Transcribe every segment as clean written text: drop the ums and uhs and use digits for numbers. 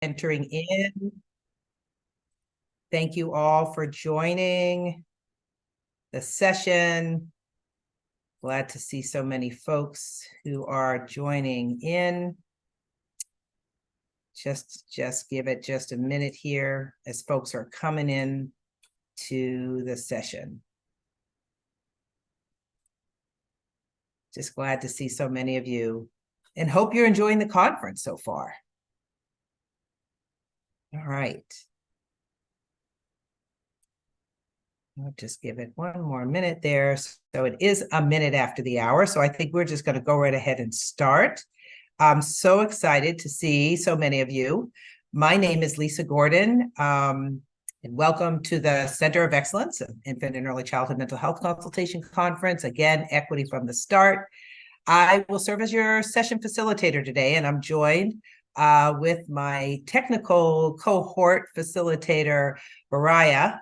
Entering in. Thank you all for joining the session. Glad to see so many folks who are joining in. Just give it just a minute here as folks are coming in to the session. Just glad to see so many of you and hope you're enjoying the conference so far. All right. I'll just give it one more minute there. So it is a minute after the hour. So I think we're just going to go right ahead and start. I'm so excited to see so many of you. My name is Lisa Gordon, and welcome to the Center of Excellence Infant and Early Childhood Mental Health Consultation Conference. Again, equity from the start. I will serve as your session facilitator today, and I'm joined with my technical cohort facilitator, Mariah,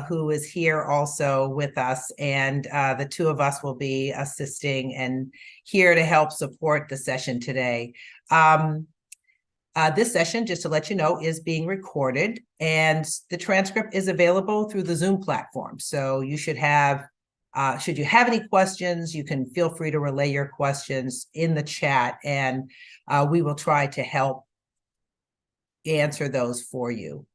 who is here also with us. And the two of us will be assisting and here to help support the session today. This session, just to let you know, is being recorded, and the transcript is available through the Zoom platform. So you should have, should you have any questions, you can feel free to relay your questions in the chat, and we will try to help answer those for you.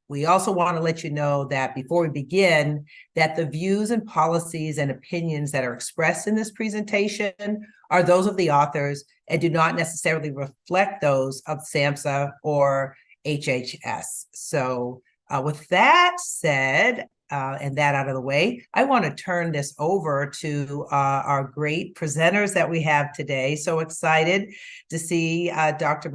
We also want to let you know that before we begin, that the views and policies and opinions that are expressed in this presentation are those of the authors and do not necessarily reflect those of SAMHSA or HHS. So with that said, and that out of the way, I want to turn this over to our great presenters that we have today. So excited to see Dr.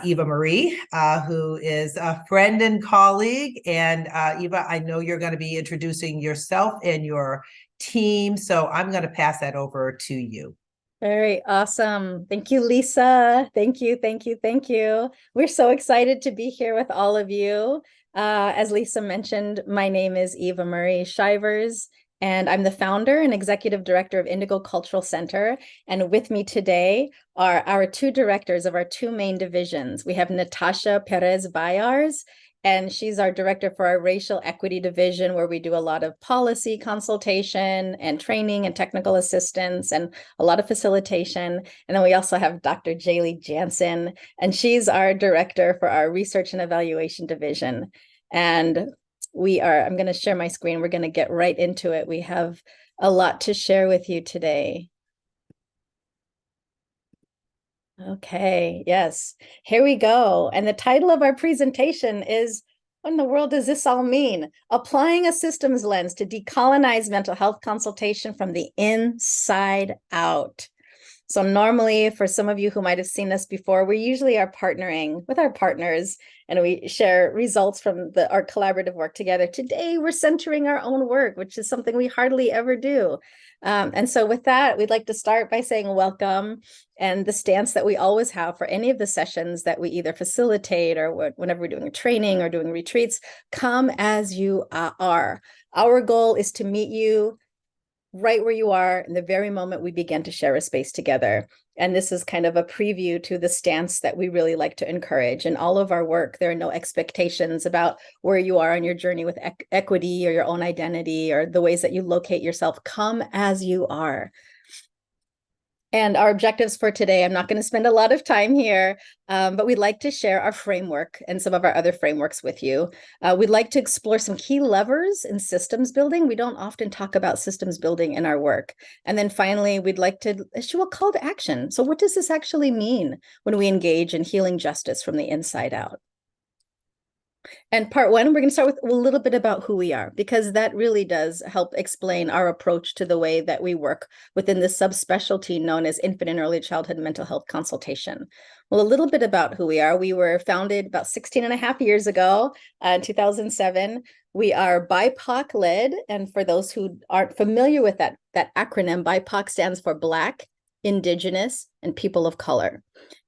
Eva Marie, who is a friend and colleague. And Eva, I know you're going to be introducing yourself and your team, so I'm going to pass that over to you. Very awesome. Thank you, Lisa. Thank you, thank you, thank you. We're so excited to be here with all of you. As Lisa mentioned, my name is Eva Marie Shivers, and I'm the founder and executive director of Indigo Cultural Center. And with me today are our two directors of our two main divisions. We have Natasha Perez Bayars, and she's our director for our racial equity division, where we do a lot of policy consultation and training and technical assistance and a lot of facilitation. And then we also have Dr. Jaylee Jansen, and she's our director for our research and evaluation division. And I'm going to share my screen. We're going to get right into it. We have a lot to share with you today. Okay, yes, here we go. And the title of our presentation is, what in the world does this all mean? Applying a systems lens to decolonize mental health consultation from the inside out. So normally, for some of you who might have seen this before, we usually are partnering with our partners and we share results from our collaborative work together. Today, we're centering our own work, which is something we hardly ever do. And so with that, we'd like to start by saying welcome, and the stance that we always have for any of the sessions that we either facilitate or whenever we're doing a training or doing retreats, come as you are. Our goal is to meet you right where you are in the very moment we begin to share a space together. And this is kind of a preview to the stance that we really like to encourage. In all of our work, there are no expectations about where you are on your journey with equity or your own identity or the ways that you locate yourself. Come as you are. And our objectives for today, I'm not going to spend a lot of time here, but we'd like to share our framework and some of our other frameworks with you. We'd like to explore some key levers in systems building. We don't often talk about systems building in our work. And then finally, we'd like to issue a call to action. So what does this actually mean when we engage in healing justice from the inside out? And part one, we're going to start with a little bit about who we are, because that really does help explain our approach to the way that we work within the subspecialty known as infant and early childhood mental health consultation. Well, a little bit about who we are. We were founded about 16 and a half years ago, in 2007. We are BIPOC led. And for those who aren't familiar with that acronym, BIPOC stands for Black, Indigenous, and People of Color.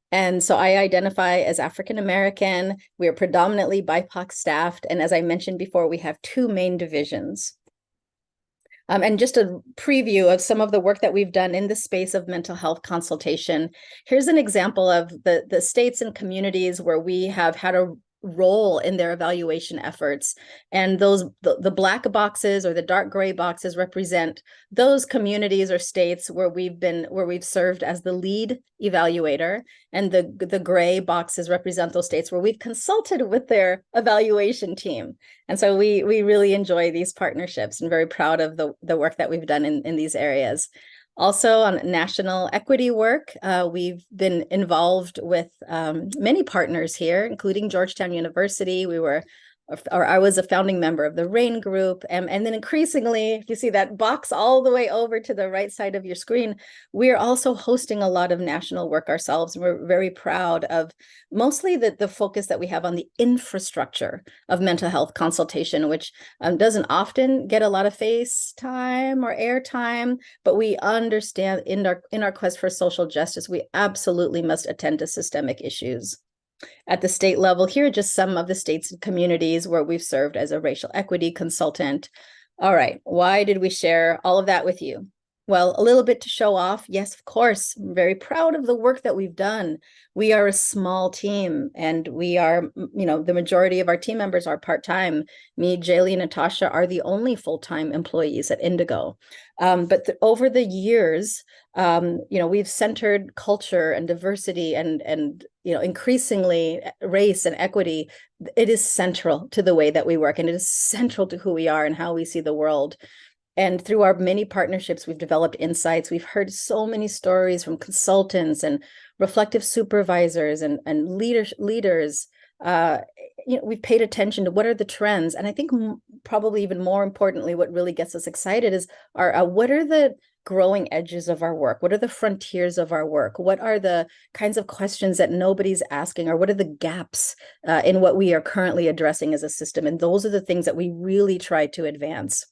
And so I identify as African American. We are predominantly BIPOC staffed. And as I mentioned before, we have two main divisions. And just a preview of some of the work that we've done in the space of mental health consultation. Here's an example of the states and communities where we have had a role in their evaluation efforts. And the black boxes or the dark gray boxes represent those communities or states where we've served as the lead evaluator. And the gray boxes represent those states where we've consulted with their evaluation team. And so we really enjoy these partnerships and very proud of the work that we've done in these areas. Also on national equity work, we've been involved with many partners here, including Georgetown University. I was a founding member of the RAIN group. And then increasingly, if you see that box all the way over to the right side of your screen, we're also hosting a lot of national work ourselves. And we're very proud of mostly the focus that we have on the infrastructure of mental health consultation, which doesn't often get a lot of face time or air time, but we understand in our quest for social justice, we absolutely must attend to systemic issues. At the state level, here are just some of the states and communities where we've served as a racial equity consultant. All right, why did we share all of that with you? Well, a little bit to show off. Yes, of course, I'm very proud of the work that we've done. We are a small team, and we are, the majority of our team members are part-time. Me, Jaylee, and Natasha are the only full-time employees at Indigo. But over the years, we've centered culture and diversity and increasingly race and equity. It is central to the way that we work, and it is central to who we are and how we see the world. And through our many partnerships, we've developed insights. We've heard so many stories from consultants and reflective supervisors and leaders. We've paid attention to what are the trends. And I think probably even more importantly, what really gets us excited is what are the growing edges of our work? What are the frontiers of our work? What are the kinds of questions that nobody's asking, or what are the gaps in what we are currently addressing as a system? And those are the things that we really try to advance.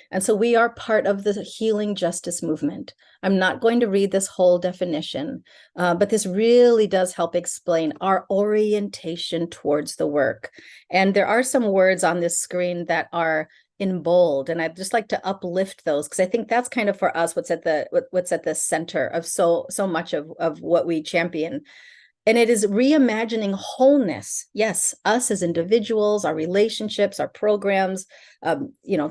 And so we are part of the healing justice movement. I'm not going to read this whole definition, but this really does help explain our orientation towards the work. And there are some words on this screen that are in bold, and I'd just like to uplift those, because I think that's kind of for us what's at the center of so much of what we champion. And it is reimagining wholeness. Yes, us as individuals, our relationships, our programs,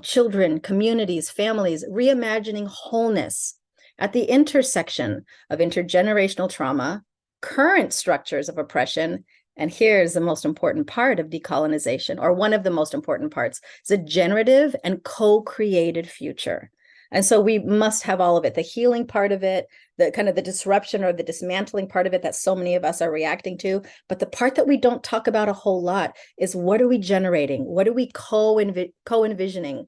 children, communities, families, reimagining wholeness at the intersection of intergenerational trauma, current structures of oppression, and here's the most important part of decolonization, or one of the most important parts, is a generative and co-created future. And so we must have all of it, the healing part of it, the kind of the disruption or the dismantling part of it that so many of us are reacting to. But the part that we don't talk about a whole lot is, what are we generating? What are we co-envisioning?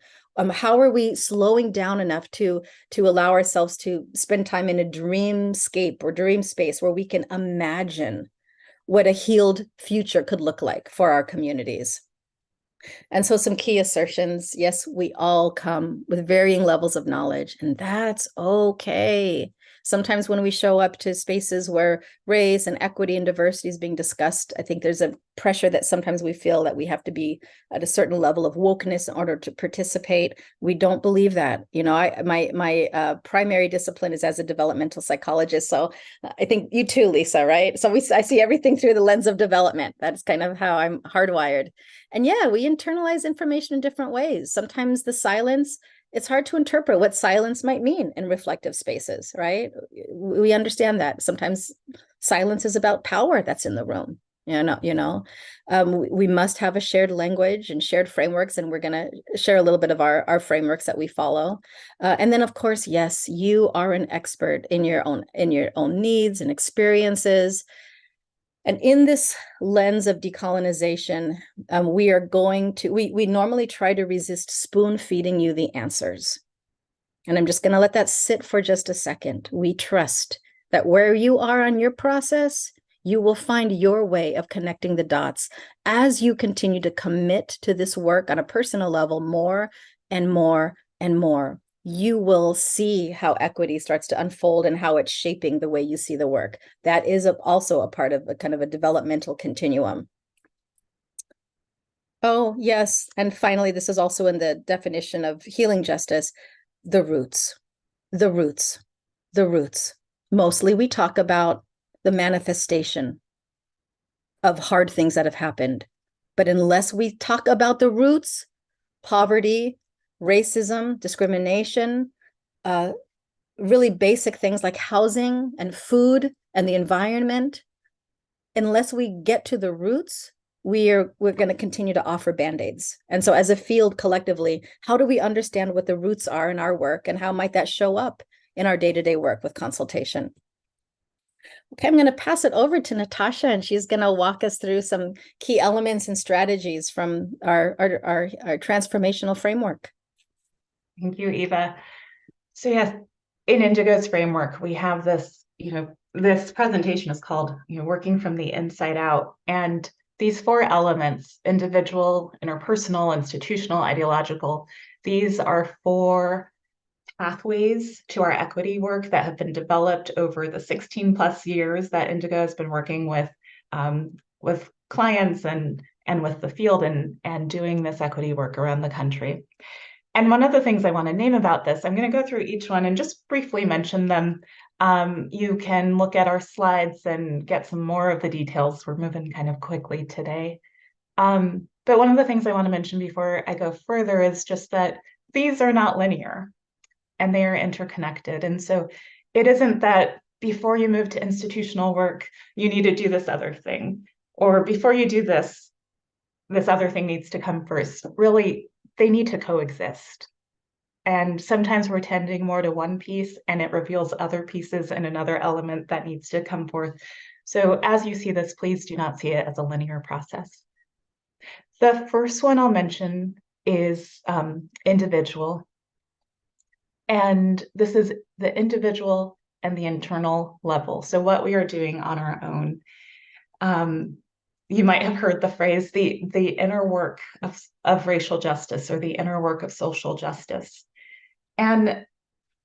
How are we slowing down enough to allow ourselves to spend time in a dreamscape or dream space where we can imagine what a healed future could look like for our communities? And so some key assertions. Yes, we all come with varying levels of knowledge, and that's okay. Sometimes when we show up to spaces where race and equity and diversity is being discussed, I think there's a pressure that sometimes we feel that we have to be at a certain level of wokeness in order to participate. We don't believe that. My primary discipline is as a developmental psychologist. So I think you too, Lisa, right? So I see everything through the lens of development. That's kind of how I'm hardwired. And yeah, we internalize information in different ways. Sometimes the silence, it's hard to interpret what silence might mean in reflective spaces, right? We understand that sometimes silence is about power that's in the room. We must have a shared language and shared frameworks, and we're going to share a little bit of our frameworks that we follow. And then, of course, yes, you are an expert in your own needs and experiences. And in this lens of decolonization, we normally try to resist spoon feeding you the answers. And I'm just going to let that sit for just a second. We trust that where you are on your process, you will find your way of connecting the dots as you continue to commit to this work on a personal level more and more and more. You will see how equity starts to unfold and how it's shaping the way you see the work. That is also a part of a kind of a developmental continuum. Oh, yes. And finally, this is also in the definition of healing justice, the roots, the roots, the roots. Mostly we talk about the manifestation of hard things that have happened. But unless we talk about the roots, poverty, racism, discrimination, really basic things like housing and food and the environment, unless we get to the roots, we're going to continue to offer band-aids. And so as a field collectively, how do we understand what the roots are in our work, and how might that show up in our day-to-day work with consultation? Okay, I'm going to pass it over to Natasha, and she's going to walk us through some key elements and strategies from our transformational framework. Thank you, Eva. So yes, in Indigo's framework, we have this, this presentation is called, working from the inside out. And these 4 elements, individual, interpersonal, institutional, ideological, these are 4 pathways to our equity work that have been developed over the 16 plus years that Indigo has been working with clients and with the field and doing this equity work around the country. And one of the things I want to name about this, I'm going to go through each one and just briefly mention them. You can look at our slides and get some more of the details. We're moving kind of quickly today. But one of the things I want to mention before I go further is just that these are not linear and they are interconnected. And so it isn't that before you move to institutional work, you need to do this other thing, or before you do this, this other thing needs to come first. Really, they need to coexist. And sometimes we're tending more to one piece and it reveals other pieces and another element that needs to come forth. So as you see this, please do not see it as a linear process. The first one I'll mention is individual. And this is the individual and the internal level. So what we are doing on our own. You might have heard the phrase, the inner work of racial justice, or the inner work of social justice. And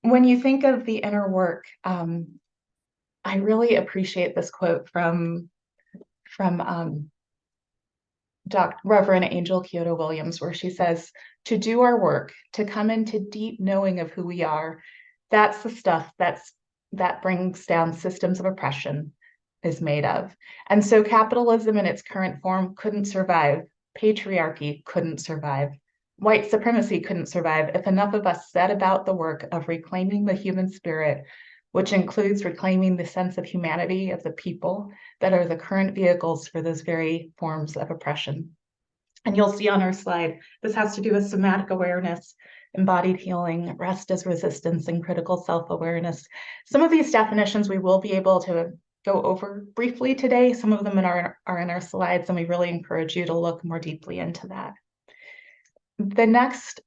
when you think of the inner work, I really appreciate this quote from Reverend Angel Kyoto Williams, where she says, to do our work, to come into deep knowing of who we are, that's the stuff that brings down systems of oppression is made of. And so capitalism in its current form couldn't survive. Patriarchy couldn't survive. White supremacy couldn't survive if enough of us set about the work of reclaiming the human spirit, which includes reclaiming the sense of humanity of the people that are the current vehicles for those very forms of oppression. And you'll see on our slide, this has to do with somatic awareness, embodied healing, rest as resistance, and critical self-awareness. Some of these definitions we will be able to go over briefly today. Some of them are in our slides, and we really encourage you to look more deeply into that. The next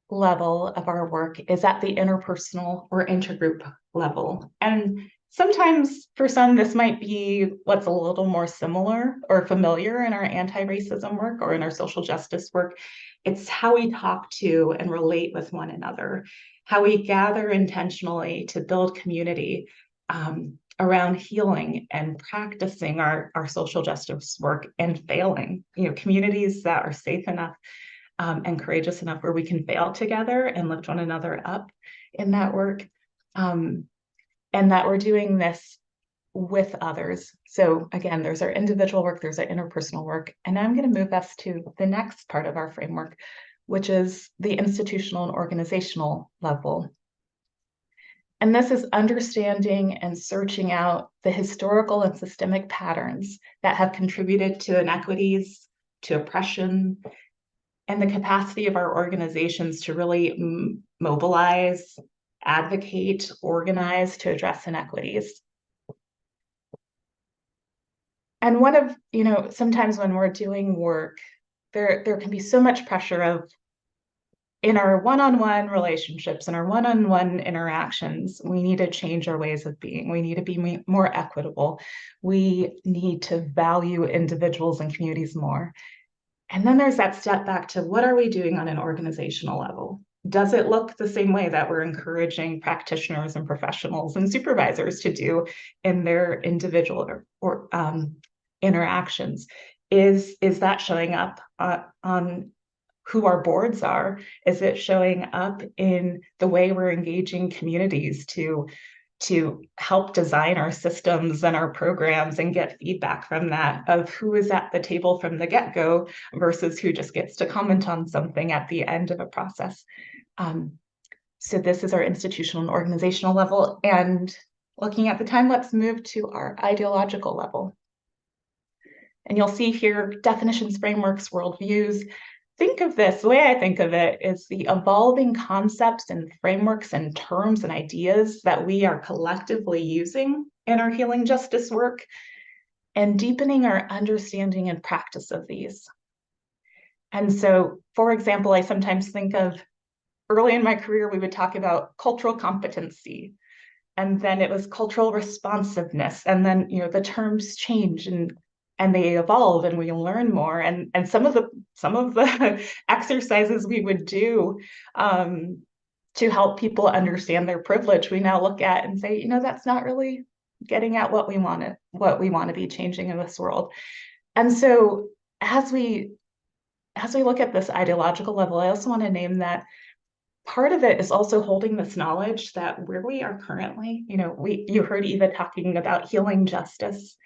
level of our work is at the interpersonal or intergroup level. And sometimes for some, this might be what's a little more similar or familiar in our anti-racism work or in our social justice work. It's how we talk to and relate with one another, how we gather intentionally to build community around healing and practicing our social justice work and failing, communities that are safe enough and courageous enough where we can fail together and lift one another up in that work. And that we're doing this with others. So again, there's our individual work, there's our interpersonal work. And now I'm going to move us to the next part of our framework, which is the institutional and organizational level. And this is understanding and searching out the historical and systemic patterns that have contributed to inequities, to oppression, and the capacity of our organizations to really mobilize, advocate, organize to address inequities. And one of, sometimes when we're doing work, there can be so much pressure of, in our one-on-one relationships and our one-on-one interactions, we need to change our ways of being. We need to be more equitable. We need to value individuals and communities more. And then there's that step back to, what are we doing on an organizational level? Does it look the same way that we're encouraging practitioners and professionals and supervisors to do in their individual or interactions? Is that showing up on who our boards are? Is it showing up in the way we're engaging communities to help design our systems and our programs and get feedback from that, of who is at the table from the get-go versus who just gets to comment on something at the end of a process? So this is our institutional and organizational level. And looking at the time, let's move to our ideological level. And you'll see here definitions, frameworks, worldviews. Think of this, the way I think of it is the evolving concepts and frameworks and terms and ideas that we are collectively using in our healing justice work, and deepening our understanding and practice of these. And so, for example, I sometimes think of early in my career, we would talk about cultural competency, and then it was cultural responsiveness, and then the terms change and they evolve, and we learn more. And some of the exercises we would do to help people understand their privilege, we now look at and say, that's not really getting at what we want to be changing in this world. And so as we look at this ideological level, I also want to name that part of it is also holding this knowledge that where we are currently, you heard Eva talking about healing justice.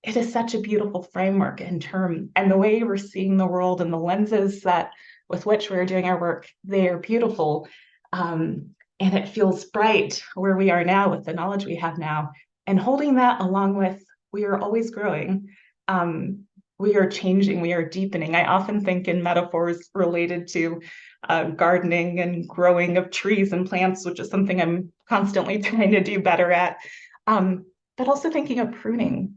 It is such a beautiful framework and term, and the way we're seeing the world and the lenses with which we're doing our work, they are beautiful. And it feels bright where we are now with the knowledge we have now, and holding that along with, we are always growing. We are changing, we are deepening. I often think in metaphors related to gardening and growing of trees and plants, which is something I'm constantly trying to do better at, but also thinking of pruning.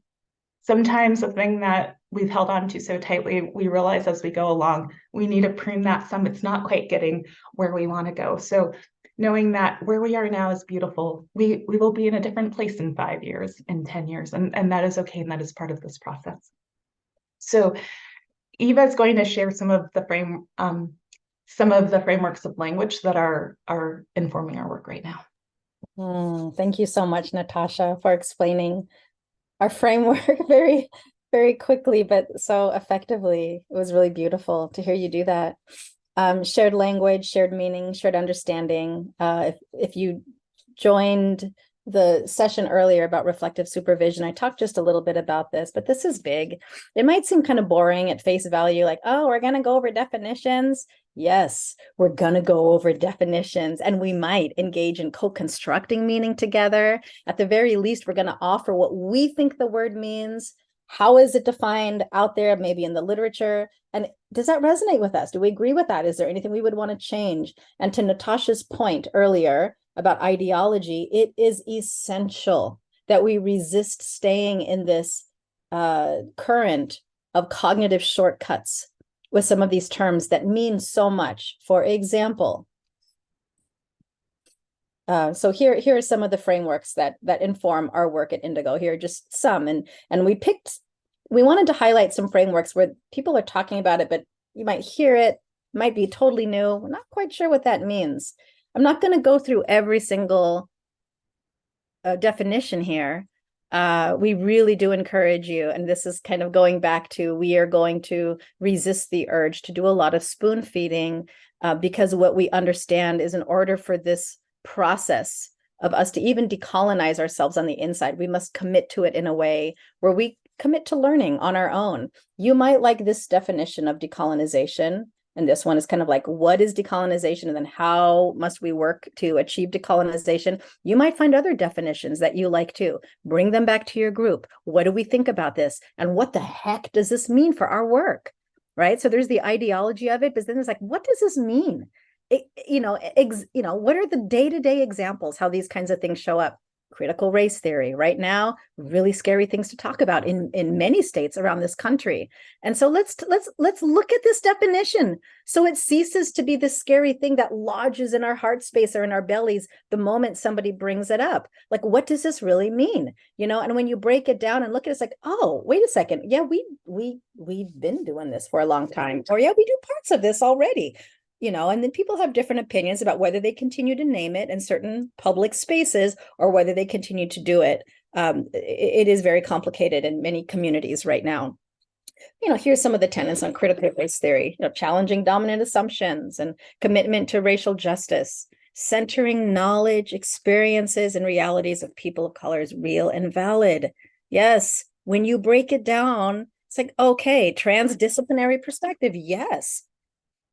Sometimes a thing that we've held on to so tightly, we realize as we go along, we need to prune that some. It's not quite getting where we want to go. So knowing that where we are now is beautiful, we will be in a different place in 5 years, in 10 years, and that is okay, and that is part of this process. So Eva is going to share some of the frameworks of language that are informing our work right now. Thank you so much, Natasha, for explaining our framework very, very quickly, but so effectively. It was really beautiful to hear you do that. Shared language, shared meaning, shared understanding. If you joined the session earlier about reflective supervision, I talked just a little bit about this, but this is big. It might seem kind of boring at face value, like, oh, we're going to go over definitions. Yes, we're going to go over definitions, and we might engage in co-constructing meaning together. At the very least, we're going to offer what we think the word means. How is it defined out there, maybe in the literature? And does that resonate with us? Do we agree with that? Is there anything we would want to change? And to Natasha's point earlier about ideology, it is essential that we resist staying in this current of cognitive shortcuts with some of these terms that mean so much. For example, so here are some of the frameworks that inform our work at Indigo. Here are just some, and we wanted to highlight some frameworks where people are talking about it, but you might hear it, might be totally new. We're not quite sure what that means. I'm not going to go through every single definition here. We really do encourage you, and this is kind of going back to, we are going to resist the urge to do a lot of spoon feeding, because what we understand is, in order for this process of us to even decolonize ourselves on the inside, we must commit to it in a way where we commit to learning on our own. You might like this definition of decolonization, and this one is kind of like, what is decolonization? And then how must we work to achieve decolonization? You might find other definitions that you like too. Bring them back to your group. What do we think about this? And what the heck does this mean for our work? Right? So there's the ideology of it, but then there's like, what does this mean? What are the day-to-day examples, how these kinds of things show up? Critical race theory right now, really scary things to talk about in many states around this country. And so let's look at this definition, so it ceases to be this scary thing that lodges in our heart space or in our bellies the moment somebody brings it up. Like, what does this really mean? And when you break it down and look at it, it's like, oh, wait a second. Yeah, we've been doing this for a long time. Or yeah, we do parts of this already. And then people have different opinions about whether they continue to name it in certain public spaces or whether they continue to do it. It is very complicated in many communities right now. Here's some of the tenets on critical race theory, challenging dominant assumptions and commitment to racial justice, centering knowledge, experiences, and realities of people of color is real and valid. Yes, when you break it down, it's like, okay, transdisciplinary perspective, yes.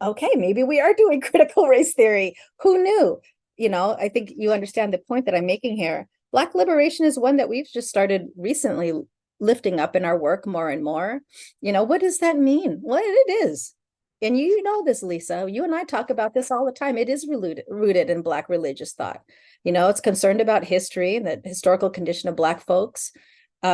Okay, maybe we are doing critical race theory. Who knew? I think you understand the point that I'm making here. Black liberation is one that we've just started recently lifting up in our work more and more. What does that mean? Well, it is. And you know this, Lisa. You and I talk about this all the time. It is rooted in Black religious thought. It's concerned about history and the historical condition of Black folks. We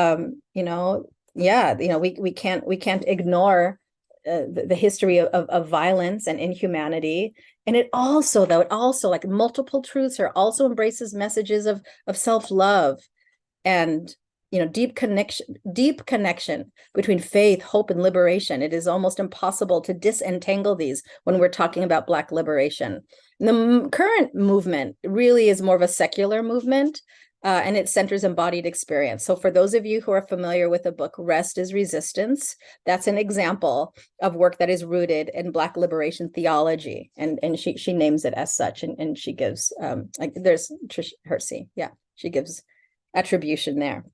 can't ignore the history of violence and inhumanity. And it also, like multiple truths here, also embraces messages of self-love and deep connection between faith, hope, and liberation. It is almost impossible to disentangle these when we're talking about Black liberation. And the current movement really is more of a secular movement, and it centers embodied experience. So for those of you who are familiar with the book Rest is Resistance, that's an example of work that is rooted in Black liberation theology. And she names it as such, and she gives, there's Trish Hersey, she gives attribution there.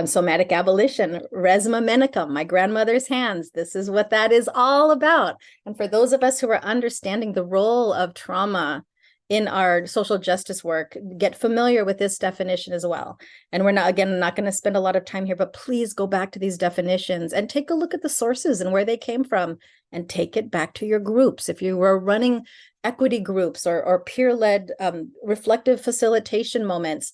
Somatic abolition, Resmaa Menakem, my grandmother's hands. This is what that is all about. And for those of us who are understanding the role of trauma in our social justice work, get familiar with this definition as well. And we're not going to spend a lot of time here, but please go back to these definitions and take a look at the sources and where they came from and take it back to your groups. If you were running equity groups or peer-led reflective facilitation moments,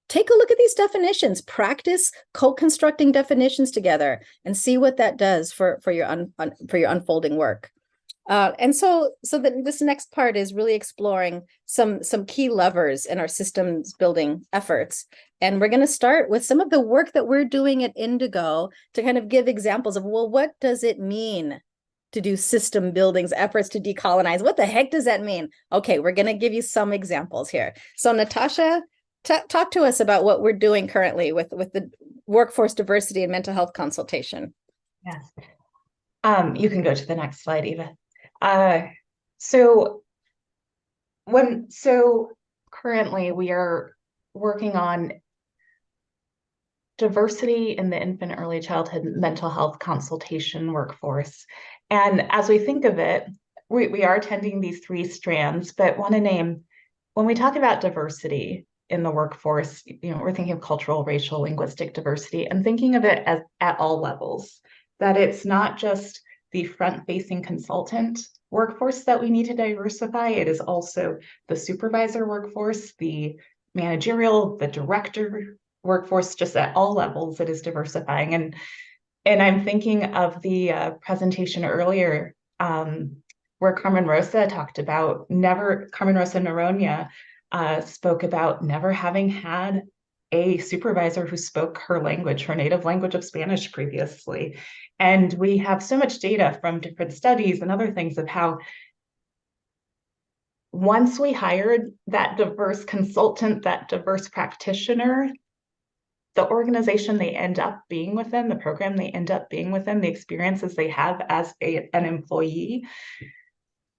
take a look at these definitions, practice co-constructing definitions together and see what that does for your unfolding work. And so this next part is really exploring some key levers in our systems building efforts. And we're going to start with some of the work that we're doing at Indigo to kind of give examples of, well, what does it mean to do system buildings, efforts to decolonize? What the heck does that mean? Okay, we're going to give you some examples here. So Natasha, talk to us about what we're doing currently with the workforce diversity and mental health consultation. Yes. You can go to the next slide, Eva. So currently we are working on diversity in the infant early childhood mental health consultation workforce. And as we think of it, we are attending these three strands, but want to name, when we talk about diversity in the workforce, we're thinking of cultural, racial, linguistic diversity, and thinking of it as at all levels, that it's not just the front-facing consultant workforce that we need to diversify. It is also the supervisor workforce, the managerial, the director workforce, just at all levels it is diversifying. And I'm thinking of the presentation earlier where Carmen Rosa talked about Carmen Rosa Noronha spoke about never having had a supervisor who spoke her language, her native language of Spanish previously. And we have so much data from different studies and other things of how once we hired that diverse consultant, that diverse practitioner, the organization they end up being within, the program they end up being within, the experiences they have as an employee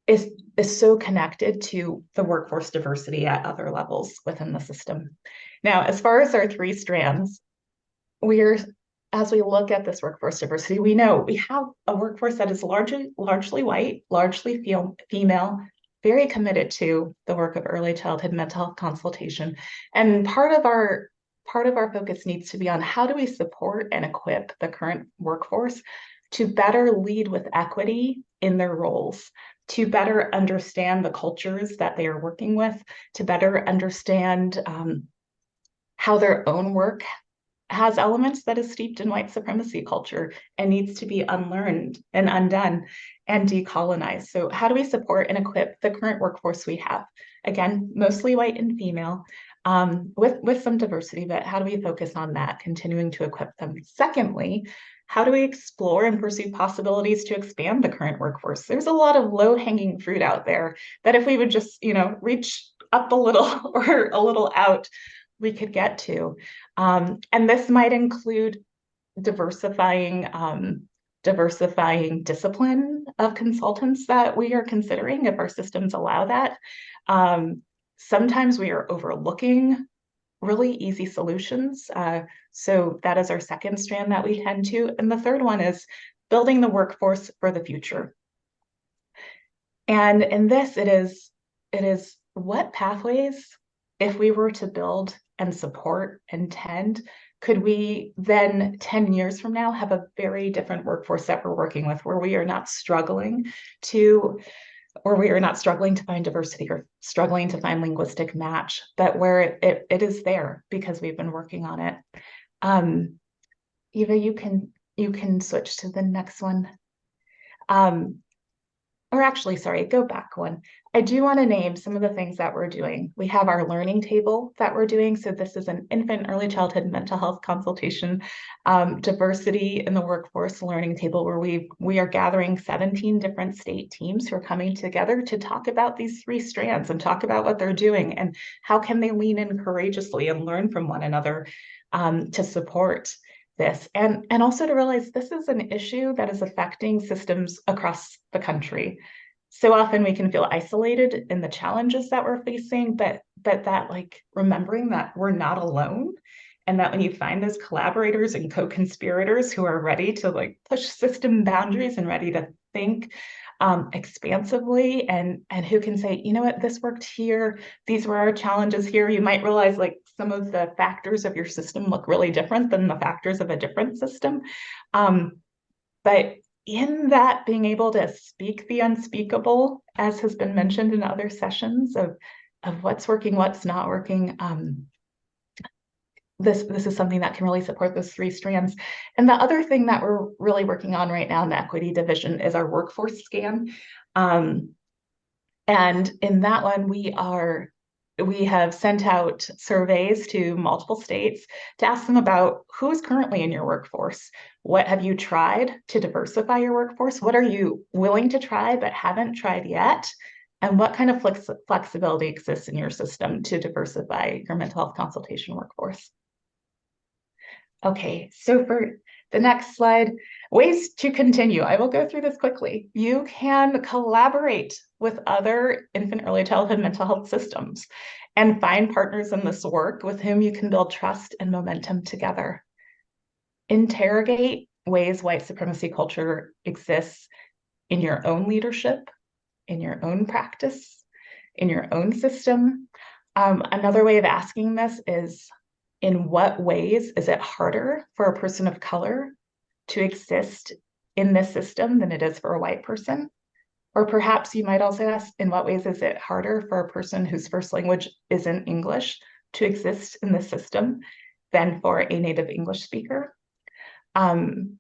is so connected to the workforce diversity at other levels within the system. Now, as far as our three strands, as we look at this workforce diversity, we know we have a workforce that is largely white, largely female, very committed to the work of early childhood mental health consultation. And part of our focus needs to be on how do we support and equip the current workforce to better lead with equity in their roles, to better understand the cultures that they are working with, to better understand how their own work has elements that is steeped in white supremacy culture and needs to be unlearned and undone and decolonized. So how do we support and equip the current workforce we have? Again, mostly white and female, with some diversity, but how do we focus on that, continuing to equip them? Secondly, how do we explore and pursue possibilities to expand the current workforce? There's a lot of low-hanging fruit out there that if we would just, reach up a little or a little out, we could get to. And this might include diversifying diversifying discipline of consultants that we are considering if our systems allow that. Sometimes we are overlooking really easy solutions. So that is our second strand that we tend to. And the third one is building the workforce for the future. And in this, it is what pathways, if we were to build and support and tend, could we then 10 years from now have a very different workforce that we're working with, where we are not struggling to find diversity or struggling to find linguistic match, but where it is there because we've been working on it. Eva, you can switch to the next one. Or actually, sorry, go back one. I do want to name some of the things that we're doing. We have our learning table that we're doing. So this is an infant early childhood mental health consultation, diversity in the workforce learning table, where we are gathering 17 different state teams who are coming together to talk about these three strands and talk about what they're doing and how can they lean in courageously and learn from one another to support this, and also to realize this is an issue that is affecting systems across the country. So often we can feel isolated in the challenges that we're facing, but that, like, remembering that we're not alone, and that when you find those collaborators and co-conspirators who are ready to, like, push system boundaries and ready to think expansively, and who can say, you know what, this worked here, these were our challenges here. You might realize, like, some of the factors of your system look really different than the factors of a different system. But in that, being able to speak the unspeakable, as has been mentioned in other sessions, of what's working, what's not working, this is something that can really support those three strands. And the other thing that we're really working on right now in the equity division is our workforce scan. And in that one, we have sent out surveys to multiple states to ask them about who's currently in your workforce. What have you tried to diversify your workforce? What are you willing to try but haven't tried yet? And what kind of flexibility exists in your system to diversify your mental health consultation workforce? Okay, so for the next slide, ways to continue. I will go through this quickly. You can collaborate with other infant early childhood mental health systems and find partners in this work with whom you can build trust and momentum together. Interrogate ways white supremacy culture exists in your own leadership, in your own practice, in your own system. Another way of asking this is, in what ways is it harder for a person of color to exist in this system than it is for a white person? Or perhaps you might also ask, in what ways is it harder for a person whose first language isn't English to exist in the system than for a native English speaker? And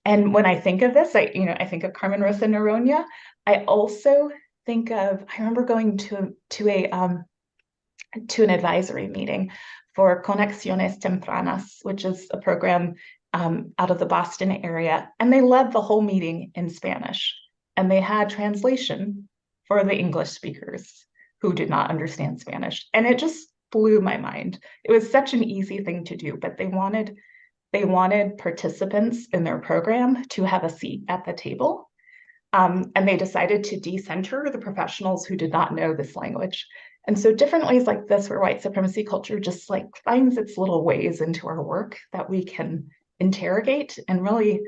when I think of this, I think of Carmen Rosa Noronha. I also think of, I remember going to an advisory meeting for Conexiones Tempranas, which is a program out of the Boston area. And they led the whole meeting in Spanish. And they had translation for the English speakers who did not understand Spanish. And it just blew my mind. It was such an easy thing to do, but they wanted participants in their program to have a seat at the table. And they decided to decenter the professionals who did not know this language. And so different ways like this, where white supremacy culture just, like, finds its little ways into our work that we can interrogate, and really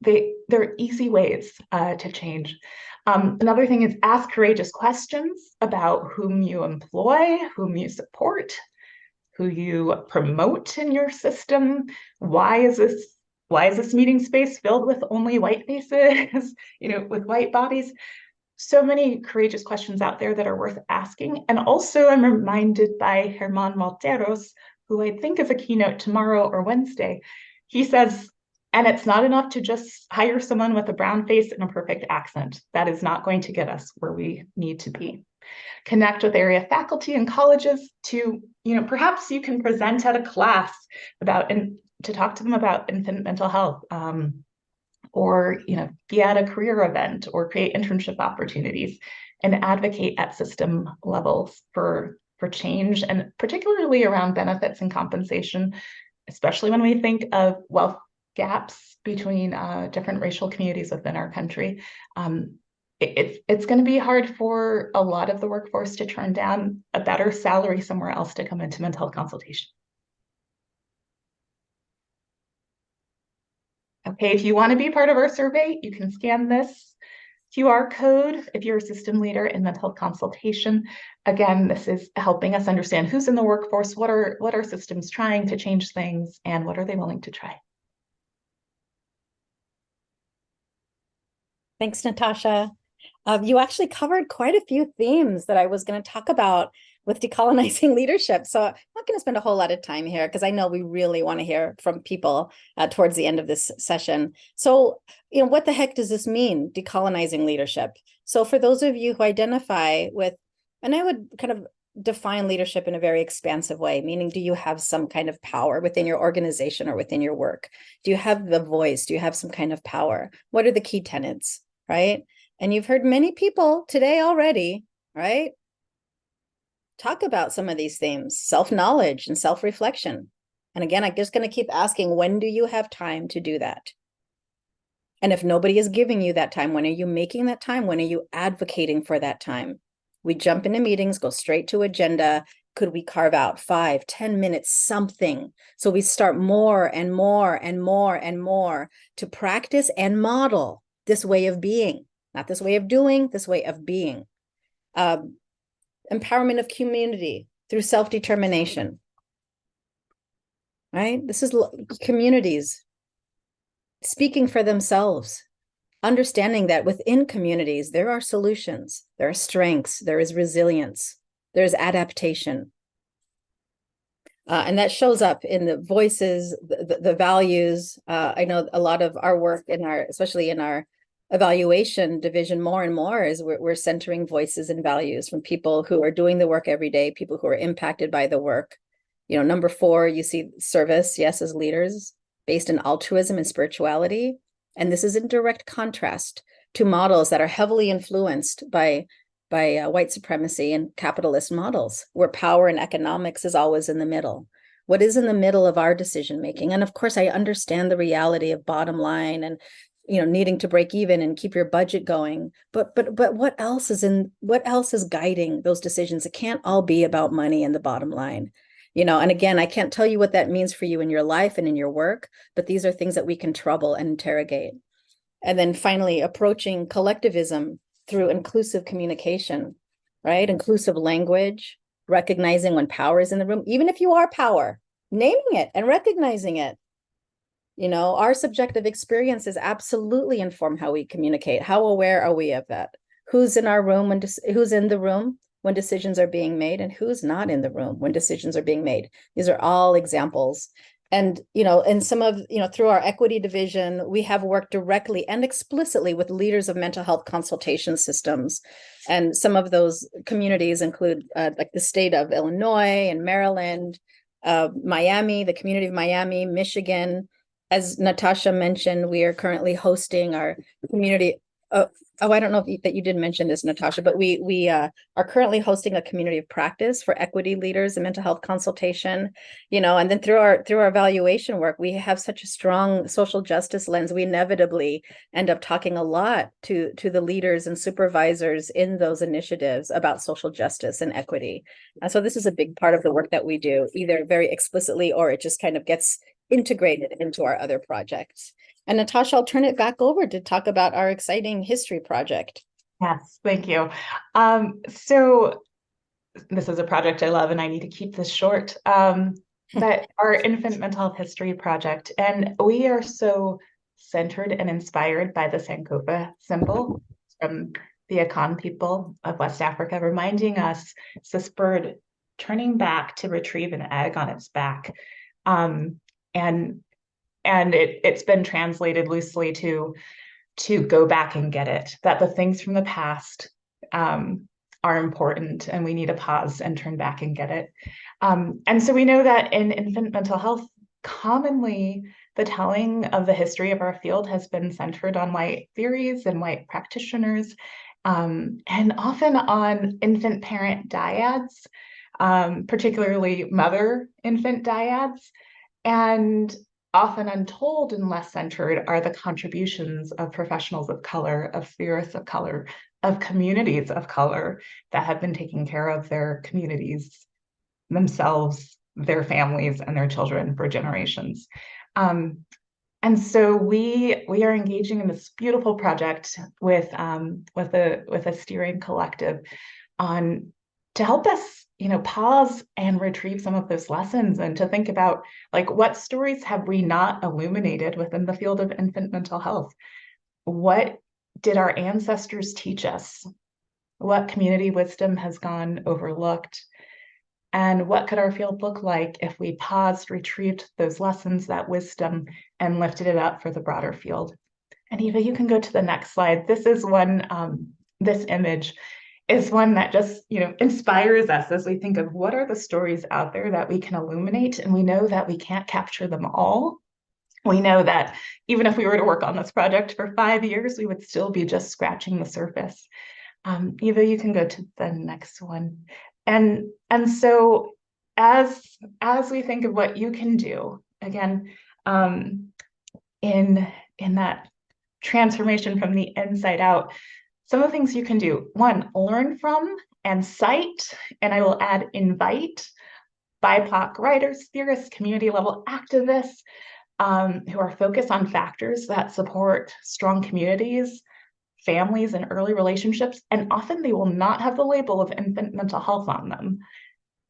they're easy ways to change. Another thing is ask courageous questions about whom you employ, whom you support, who you promote in your system. Why is this meeting space filled with only white faces, with white bodies? So many courageous questions out there that are worth asking. And also, I'm reminded by Germán Malteros, who I think is a keynote tomorrow or Wednesday. He says, and it's not enough to just hire someone with a brown face and a perfect accent. That is not going to get us where we need to be. Connect with area faculty and colleges to, perhaps you can present at a class to talk to them about infant mental health, or be at a career event or create internship opportunities, and advocate at system levels for change, and particularly around benefits and compensation, especially when we think of gaps between different racial communities within our country. It's going to be hard for a lot of the workforce to turn down a better salary somewhere else to come into mental health consultation. Okay, if you want to be part of our survey, you can scan this QR code if you're a system leader in mental health consultation. Again, this is helping us understand who's in the workforce, what are systems trying to change things, and what are they willing to try. Thanks, Natasha. You actually covered quite a few themes that I was going to talk about with decolonizing leadership. So I'm not going to spend a whole lot of time here because I know we really want to hear from people towards the end of this session. So, what the heck does this mean, decolonizing leadership? So for those of you who identify with, and I would kind of define leadership in a very expansive way, meaning do you have some kind of power within your organization or within your work? Do you have the voice? Do you have some kind of power? What are the key tenets, right? And you've heard many people today already, right, talk about some of these themes, self-knowledge and self-reflection. And again, I'm just going to keep asking, when do you have time to do that? And if nobody is giving you that time, when are you making that time? When are you advocating for that time? We jump into meetings, go straight to agenda. Could we carve out 5, 10 minutes, something? So we start more and more and more and more to practice and model this way of being. Not this way of doing, this way of being. Empowerment of community through self-determination, right? This is communities speaking for themselves, understanding that within communities, there are solutions, there are strengths, there is resilience, there is adaptation. And that shows up in the voices, the values. I know a lot of our work especially in our evaluation division, more and more is we're centering voices and values from people who are doing the work every day, people who are impacted by the work. Number 4, you see service, yes, as leaders based in altruism and spirituality. And this is in direct contrast to models that are heavily influenced by white supremacy and capitalist models, where power and economics is always in the middle. What is in the middle of our decision making? And of course, I understand the reality of bottom line and needing to break even and keep your budget going. But what else is guiding those decisions? It can't all be about money and the bottom line. And again, I can't tell you what that means for you in your life and in your work, but these are things that we can trouble and interrogate. And then finally, approaching collectivism through inclusive communication, right? Inclusive language, recognizing when power is in the room, even if you are power, naming it and recognizing it. Our subjective experiences absolutely inform how we communicate. How aware are we of that? Who's in our room who's in the room when decisions are being made, and who's not in the room when decisions are being made? These are all examples. And, and some of, through our equity division, we have worked directly and explicitly with leaders of mental health consultation systems. And some of those communities include like the state of Illinois and Maryland, Miami, the community of Miami, Michigan. As Natasha mentioned, we are currently hosting our community. I don't know that you did mention this, Natasha, but we are currently hosting a community of practice for equity leaders in mental health consultation. And then through our evaluation work, we have such a strong social justice lens. We inevitably end up talking a lot to the leaders and supervisors in those initiatives about social justice and equity. So this is a big part of the work that we do, either very explicitly or it just kind of gets integrated into our other projects. And Natasha, I'll turn it back over to talk about our exciting history project. Yes, thank you. So this is a project I love, and I need to keep this short. But our infant mental health history project, and we are so centered and inspired by the Sankofa symbol from the Akan people of West Africa, reminding us it's this bird turning back to retrieve an egg on its back. And it's been translated loosely to go back and get it, that the things from the past are important and we need to pause and turn back and get it. And so we know that in infant mental health, commonly the telling of the history of our field has been centered on white theories and white practitioners, and often on infant parent dyads, particularly mother infant dyads. And often untold and less centered are the contributions of professionals of color, of theorists of color, of communities of color that have been taking care of their communities, themselves, their families, and their children for generations. And so we are engaging in this beautiful project with a steering collective to help us, pause and retrieve some of those lessons, and to think about, like, what stories have we not illuminated within the field of infant mental health? What did our ancestors teach us? What community wisdom has gone overlooked? And what could our field look like if we paused, retrieved those lessons, that wisdom, and lifted it up for the broader field? And Eva, you can go to the next slide. This is one, this image is one that just, inspires us as we think of what are the stories out there that we can illuminate. And we know that we can't capture them all. We know that even if we were to work on this project for 5 years, we would still be just scratching the surface. Eva, you can go to the next one. And so as we think of what you can do, again, in that transformation from the inside out, some of the things you can do: one, learn from and cite, and I will add invite, BIPOC writers, theorists, community level activists who are focused on factors that support strong communities, families, and early relationships. And often they will not have the label of infant mental health on them.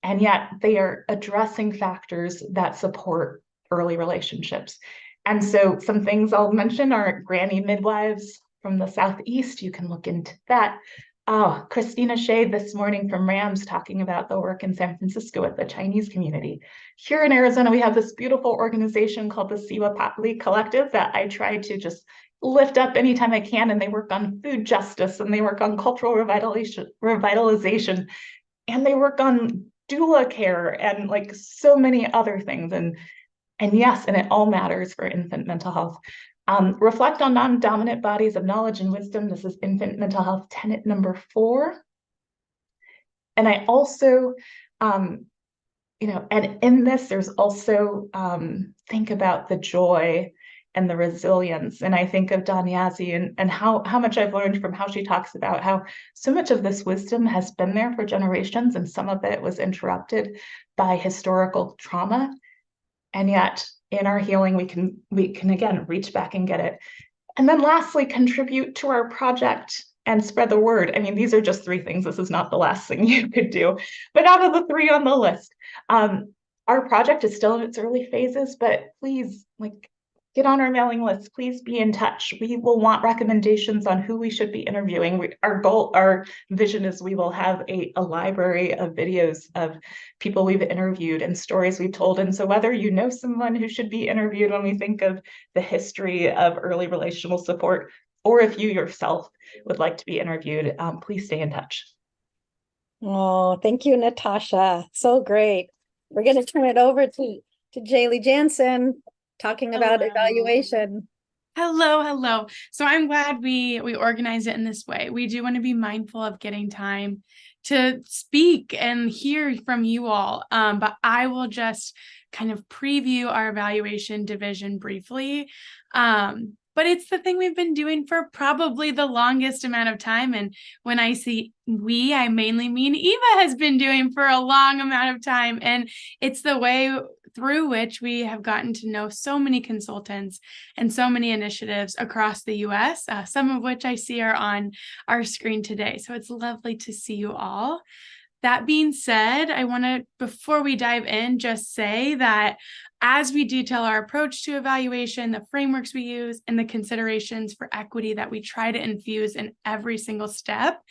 And yet they are addressing factors that support early relationships. And so some things I'll mention are granny midwives from the Southeast. You can look into that. Oh, Christina Shea this morning from RAMS talking about the work in San Francisco with the Chinese community. Here in Arizona, we have this beautiful organization called the Siwa Patli Collective that I try to just lift up anytime I can, and they work on food justice, and they work on cultural revitalization, and they work on doula care, and like so many other things. And yes, and it all matters for infant mental health. Reflect on non-dominant bodies of knowledge and wisdom. This is infant mental health tenet number 4. And I also, and in this, there's also think about the joy and the resilience. And I think of Don Yazzie and how much I've learned from how she talks about how so much of this wisdom has been there for generations, and some of it was interrupted by historical trauma. And yet in our healing, we can again reach back and get it. And then lastly, contribute to our project and spread the word. I mean, these are just 3 things. This is not the last thing you could do, but out of the 3 on the list, our project is still in its early phases, but please, get on our mailing list. Please be in touch. We will want recommendations on who we should be interviewing. Our vision is we will have a library of videos of people we've interviewed and stories we've told. And so whether you know someone who should be interviewed when we think of the history of early relational support, or if you yourself would like to be interviewed, please stay in touch. Oh, thank you, Natasha. So great. We're going to turn it over to Jaylee Jansen, talking about evaluation. Hello. So I'm glad we organize it in this way. We do want to be mindful of getting time to speak and hear from you all. But I will just kind of preview our evaluation division briefly. But it's the thing we've been doing for probably the longest amount of time. And when I say we, I mainly mean Eva has been doing for a long amount of time. And it's the way through which we have gotten to know so many consultants and so many initiatives across the US, some of which I see are on our screen today. So it's lovely to see you all. That being said, I want to, before we dive in, just say that as we detail our approach to evaluation, the frameworks we use, and the considerations for equity that we try to infuse in every single step,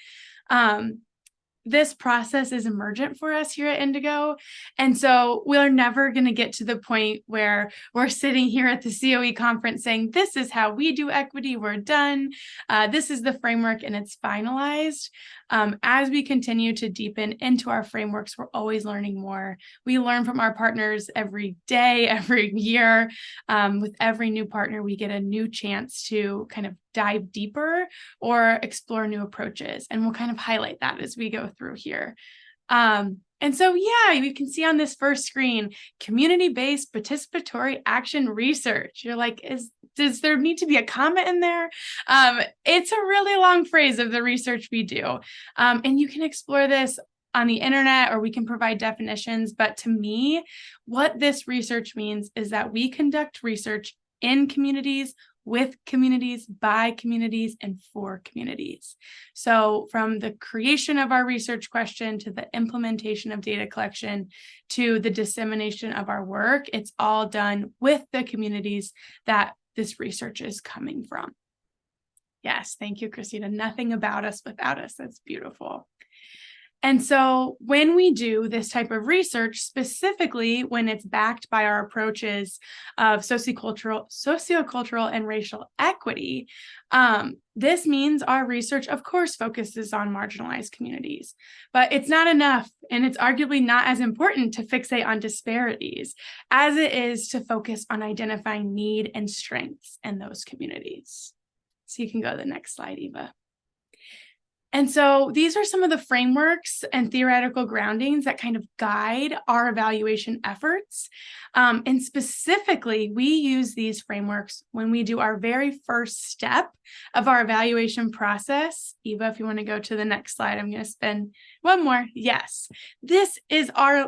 this process is emergent for us here at Indigo. And so we're never going to get to the point where we're sitting here at the COE conference saying, this is how we do equity, we're done. This is the framework and it's finalized. As we continue to deepen into our frameworks, we're always learning more. We learn from our partners every day, every year. With every new partner, we get a new chance to kind of dive deeper or explore new approaches. And we'll kind of highlight that as we go through here. And so, yeah, you can see on this first screen, community-based participatory action research. You're like, does there need to be a comma in there? It's a really long phrase of the research we do. And you can explore this on the internet, or we can provide definitions. But to me, what this research means is that we conduct research in communities, with communities, by communities, and for communities. So from the creation of our research question to the implementation of data collection to the dissemination of our work, it's all done with the communities that this research is coming from. Yes, thank you, Christina. Nothing about us without us. That's beautiful. And so when we do this type of research, specifically when it's backed by our approaches of sociocultural and racial equity, this means our research, of course, focuses on marginalized communities, but it's not enough, and it's arguably not as important to fixate on disparities as it is to focus on identifying need and strengths in those communities. So you can go to the next slide, Eva. And so these are some of the frameworks and theoretical groundings that kind of guide our evaluation efforts. And specifically, we use these frameworks when we do our very first step of our evaluation process. Eva, if you want to go to the next slide, I'm going to spin one more. Yes, this is our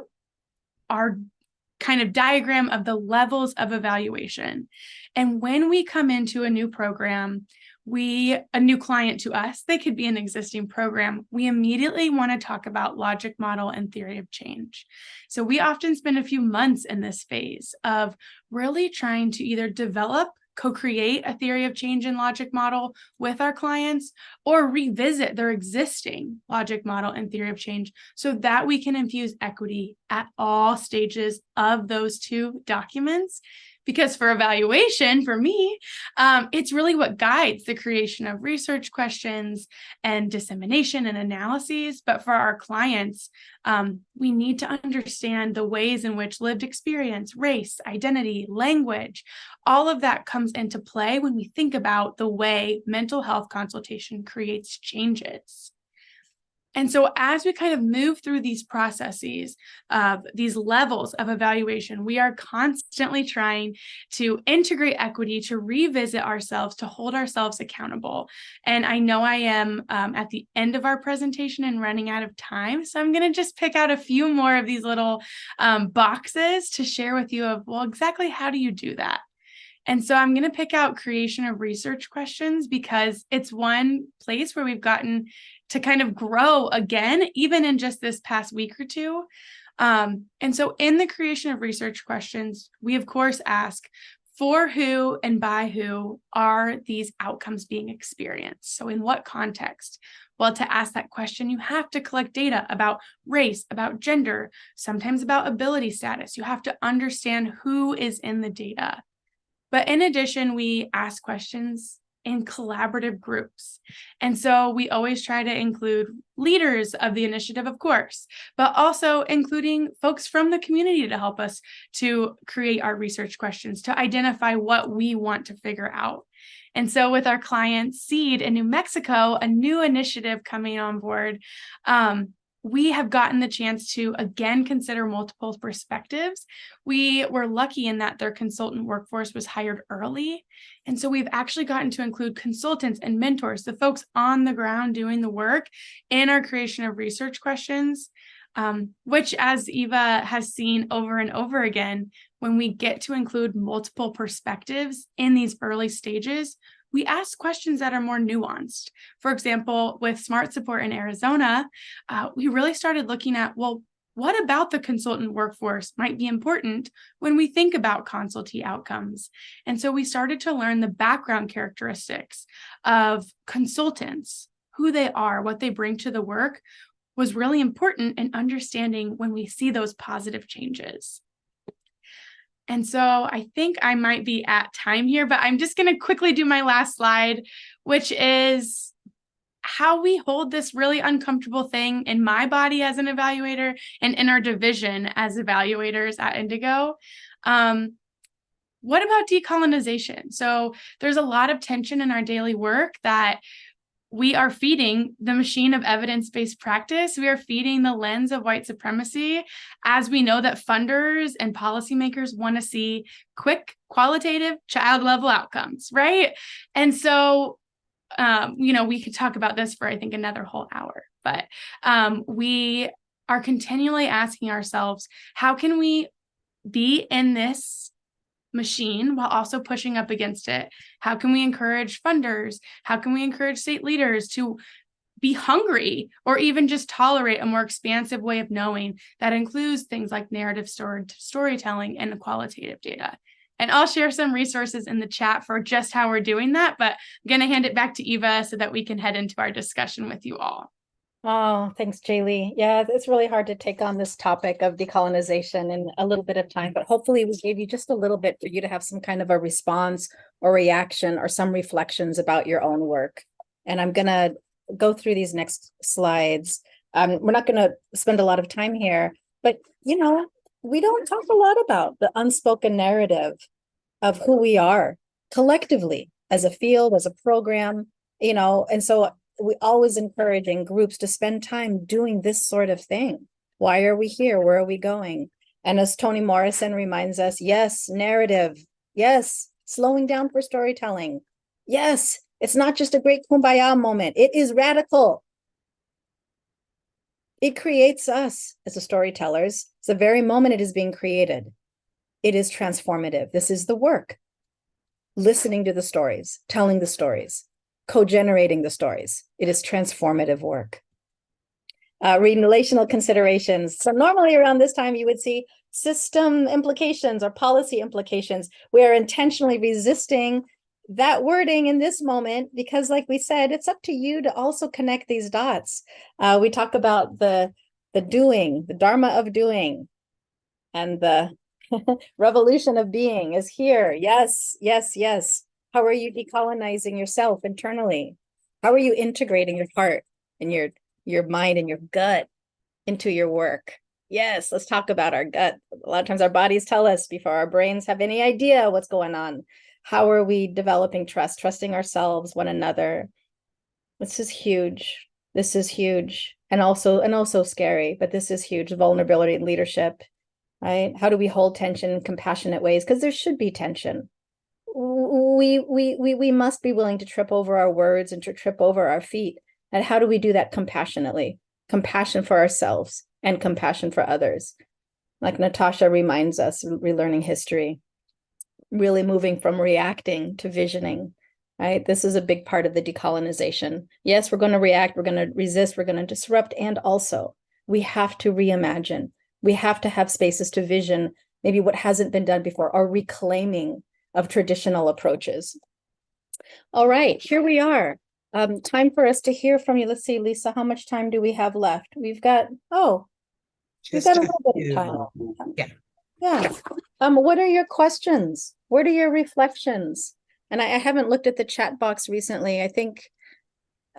kind of diagram of the levels of evaluation. And when we come into a new program, a new client to us, they could be an existing program, we immediately want to talk about logic model and theory of change. So we often spend a few months in this phase of really trying to either develop, co-create a theory of change and logic model with our clients, or revisit their existing logic model and theory of change so that we can infuse equity at all stages of those two documents. Because for evaluation, for me, it's really what guides the creation of research questions and dissemination and analyses. But for our clients, we need to understand the ways in which lived experience, race, identity, language, all of that comes into play when we think about the way mental health consultation creates changes. And so as we kind of move through these processes of these levels of evaluation, we are constantly trying to integrate equity, to revisit ourselves, to hold ourselves accountable. And I know I am at the end of our presentation and running out of time. So I'm going to just pick out a few more of these little boxes to share with you of, well, exactly how do you do that? And so I'm going to pick out creation of research questions because it's one place where we've gotten to kind of grow again, even in just this past week or two. And so in the creation of research questions, we of course ask, for who and by who are these outcomes being experienced? So in what context? Well, to ask that question, you have to collect data about race, about gender, sometimes about ability status. You have to understand who is in the data. But in addition, we ask questions in collaborative groups. And so we always try to include leaders of the initiative, of course, but also including folks from the community to help us to create our research questions, to identify what we want to figure out. And so with our client Seed in New Mexico, a new initiative coming on board, we have gotten the chance to, again, consider multiple perspectives. We were lucky in that their consultant workforce was hired early. And so we've actually gotten to include consultants and mentors, the folks on the ground doing the work in our creation of research questions, which, as Eva has seen over and over again, when we get to include multiple perspectives in these early stages, we ask questions that are more nuanced. For example, with Smart Support in Arizona, we really started looking at, well, what about the consultant workforce might be important when we think about consultee outcomes? And so we started to learn the background characteristics of consultants, who they are, what they bring to the work was really important in understanding when we see those positive changes. And so I think I might be at time here, but I'm just going to quickly do my last slide, which is how we hold this really uncomfortable thing in my body as an evaluator and in our division as evaluators at Indigo. What about decolonization? So there's a lot of tension in our daily work that we are feeding the machine of evidence-based practice. We are feeding the lens of white supremacy, as we know that funders and policymakers want to see quick, qualitative, child-level outcomes, right? And so, we could talk about this for, I think, another whole hour, but we are continually asking ourselves, how can we be in this machine while also pushing up against it? How can we encourage funders? How can we encourage state leaders to be hungry or even just tolerate a more expansive way of knowing that includes things like narrative storytelling and qualitative data? And I'll share some resources in the chat for just how we're doing that, but I'm going to hand it back to Eva so that we can head into our discussion with you all. Oh, thanks, Jaylee. Yeah, it's really hard to take on this topic of decolonization in a little bit of time, but hopefully we gave you just a little bit for you to have some kind of a response or reaction or some reflections about your own work. And I'm going to go through these next slides. We're not going to spend a lot of time here, but we don't talk a lot about the unspoken narrative of who we are collectively as a field, as a program, and so we always encouraging groups to spend time doing this sort of thing. Why are we here? Where are we going? And as Toni Morrison reminds us, yes, narrative. Yes, slowing down for storytelling. Yes, it's not just a great kumbaya moment. It is radical. It creates us as the storytellers. It's the very moment it is being created. It is transformative. This is the work. Listening to the stories, telling the stories, co-generating the stories. It is transformative work. Relational considerations. So normally around this time, you would see system implications or policy implications. We are intentionally resisting that wording in this moment because, like we said, it's up to you to also connect these dots. We talk about the doing, the dharma of doing, and the revolution of being is here. Yes, yes, yes. How are you decolonizing yourself internally? How are you integrating your heart and your mind and your gut into your work? Yes, let's talk about our gut. A lot of times our bodies tell us before our brains have any idea what's going on. How are we developing trust, trusting ourselves, one another? This is huge. This is huge. And also scary, but this is huge. Vulnerability and leadership, right? How do we hold tension in compassionate ways? Because there should be tension. We must be willing to trip over our words and to trip over our feet. And how do we do that compassionately? Compassion for ourselves and compassion for others. Like Natasha reminds us, relearning history, really moving from reacting to visioning, right? This is a big part of the decolonization. Yes, we're going to react, we're going to resist, we're going to disrupt, and also we have to reimagine. We have to have spaces to vision maybe what hasn't been done before, or reclaiming of traditional approaches. All right, here we are. Time for us to hear from you. Let's see, Lisa, how much time do we have left? We've got a little bit of time. Yeah. What are your questions? What are your reflections? And I haven't looked at the chat box recently. I think,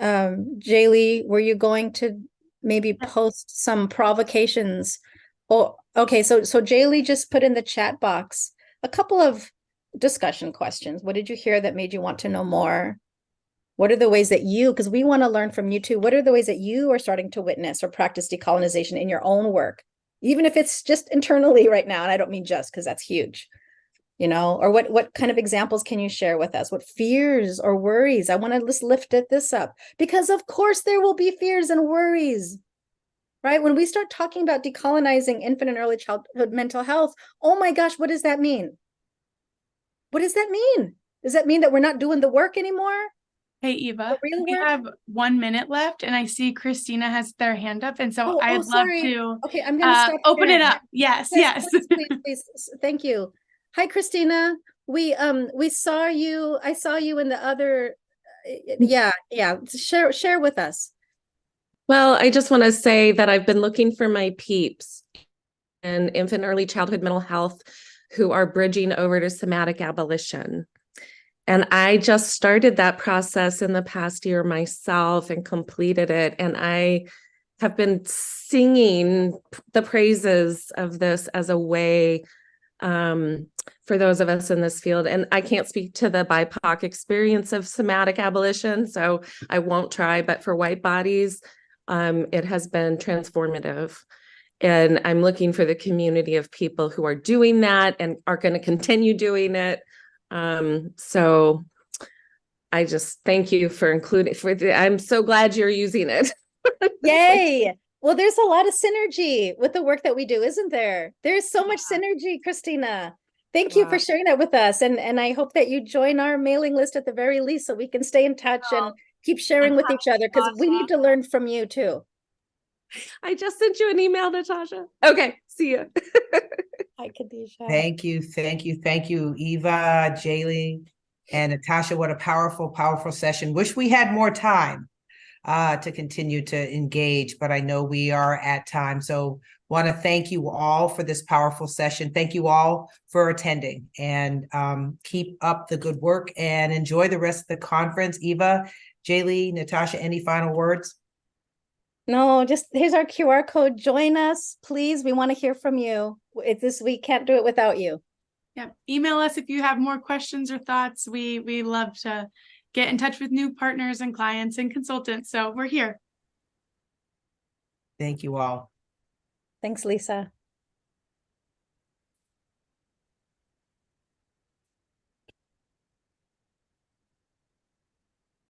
Jaylee, were you going to maybe post some provocations? Oh, okay. So Jaylee just put in the chat box a couple of discussion questions. What did you hear that made you want to know more? What are the ways that because we want to learn from you too. What are the ways that you are starting to witness or practice decolonization in your own work? Even if it's just internally right now. And I don't mean just, because that's huge, or what kind of examples can you share with us? What fears or worries? I want to just lift this up, because of course there will be fears and worries, right? When we start talking about decolonizing infant and early childhood mental health, oh my gosh, what does that mean? What does that mean? Does that mean that we're not doing the work anymore? Hey, Eva, we have 1 minute left, and I see Christina has their hand up, and so I'd love to I'm going to stop open it up. Yes. Please. Thank you. Hi, Christina. We saw you. I saw you in the other. Yeah. Share with us. Well, I just want to say that I've been looking for my peeps in infant early childhood mental health who are bridging over to somatic abolition. And I just started that process in the past year myself and completed it. And I have been singing the praises of this as a way for those of us in this field. And I can't speak to the BIPOC experience of somatic abolition, so I won't try, but for white bodies, it has been transformative. And I'm looking for the community of people who are doing that and are going to continue doing it. So I just thank you for including I'm so glad you're using it. Yay. Well, there's a lot of synergy with the work that we do, isn't there? There's so much synergy, Christina. Thank you for sharing that with us. And I hope that you join our mailing list at the very least so we can stay in touch and keep sharing with each other, because we need to learn from you too. I just sent you an email, Natasha. Okay, see you. Hi, Khadijah. Thank you, Eva, Jaylee, and Natasha. What a powerful, powerful session. Wish we had more time to continue to engage, but I know we are at time. So want to thank you all for this powerful session. Thank you all for attending, and keep up the good work and enjoy the rest of the conference. Eva, Jaylee, Natasha, any final words? No, just here's our QR code. Join us, please. We want to hear from you. We can't do it without you. Yeah. Email us if you have more questions or thoughts. We love to get in touch with new partners and clients and consultants. So we're here. Thank you all. Thanks, Lisa.